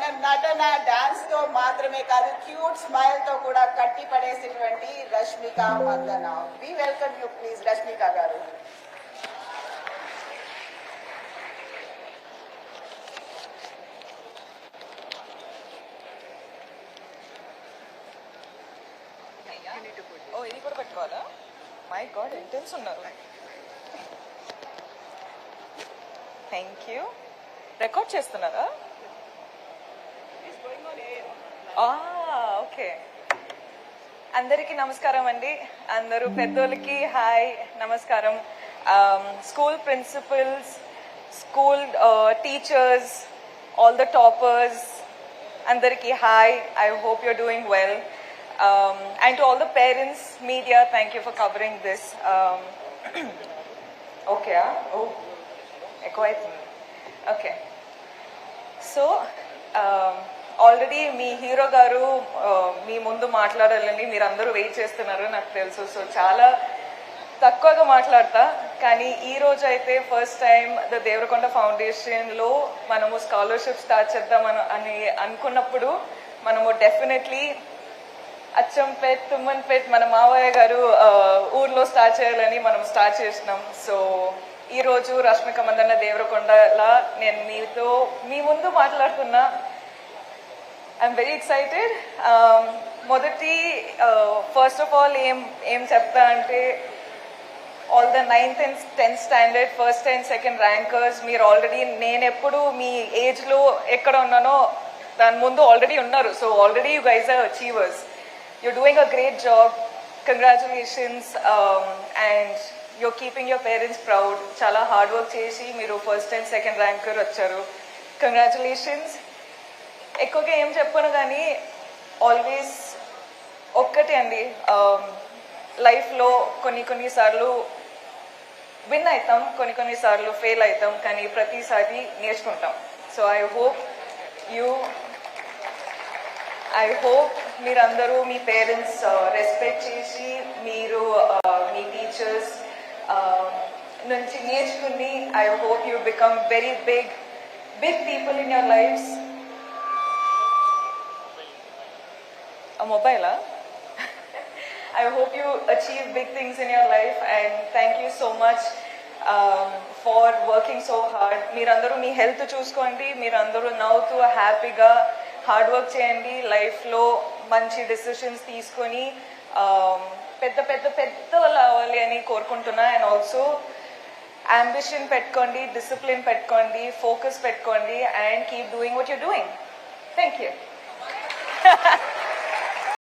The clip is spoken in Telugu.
తన నటన డాన్స్ తో మాత్రమే కాదు క్యూట్ స్మైల్ తో కూడా కట్టి పడేసినటువంటి Rashmika Mandanna. We welcome you please Rashmika గారు. ఓ ఇది కూడా పెట్టుకోవాలా? మై గాడ్ ఇంటెన్స్ ఉన్నారు. Thank you. రికార్డ్ చేస్తున్నారా? ఓకే. అందరికీ నమస్కారం అండి. అందరూ పెద్దోళ్ళకి హాయ్ నమస్కారం. School principals, school teachers, all the toppers, అందరికీ hi. I hope you're doing well. And to all the parents, media, thank you for covering this. Okay, oh, echo అవుతుంది. Okay. So, ఆల్రెడీ మీ హీరో గారు మీ ముందు మాట్లాడాలని మీరు అందరూ వెయిట్ చేస్తున్నారు నాకు తెలుసు. సో చాలా తక్కువగా మాట్లాడతా, కానీ ఈ రోజు అయితే ఫస్ట్ టైం ద దేవరకొండ ఫౌండేషన్లో మనము స్కాలర్షిప్ స్టార్ట్ చేద్దామని అనుకున్నప్పుడు మనము డెఫినెట్లీ అచ్చంపేట్, తుమ్మన్పేట్ మన మావయ్య గారు ఊర్లో స్టార్ట్ చేయాలని మనం స్టార్ట్ చేసినాం. సో ఈ రోజు రష్మిక మందన్న దేవరకొండలా నేను మీ ముందు మాట్లాడుతున్నా. I'm very excited. మొదటి ఫస్ట్ ఆఫ్ ఆల్ ఏం చెప్తా అంటే all the 9th and 10th standard first and second rankers మీరు ఆల్రెడీ నేను ఎప్పుడు మీ ఏజ్లో ఎక్కడ ఉన్నానో దాని ముందు ఆల్రెడీ ఉన్నారు. So already you guys are achievers. You're doing a great job. Congratulations. And you're keeping your parents proud. Chala hard work chesi meeru first and second ranker vacharu. Congratulations. Ekkoga em cheppanu gaani always okkate andi, life lo konni sarlu win aitam, konni sarlu fail aitam, కానీ ప్రతిసారి నేర్చుకుంటాం. So I hope మీరందరూ మీ పేరెంట్స్ రెస్పెక్ట్ చేసి మీరు మీ టీచర్స్ నుంచి నేర్చుకుని I hope you become very big people in your lifes. మొబైలా? I hope you achieve big things in your life and thank you so much for working so hard. మీరందరూ మీ హెల్త్ చూసుకోండి, మీరందరూ నవ్వుతూ హ్యాపీగా హార్డ్ వర్క్ చేయండి, లైఫ్లో మంచి డెసిషన్స్ తీసుకొని పెద్ద వాళ్ళు అవ్వాలి అని కోరుకుంటున్నా. అండ్ ఆల్సో అంబిషన్ పెట్టుకోండి, డిసిప్లిన్ పెట్టుకోండి, ఫోకస్ పెట్టుకోండి and keep doing what you doing. Thank you.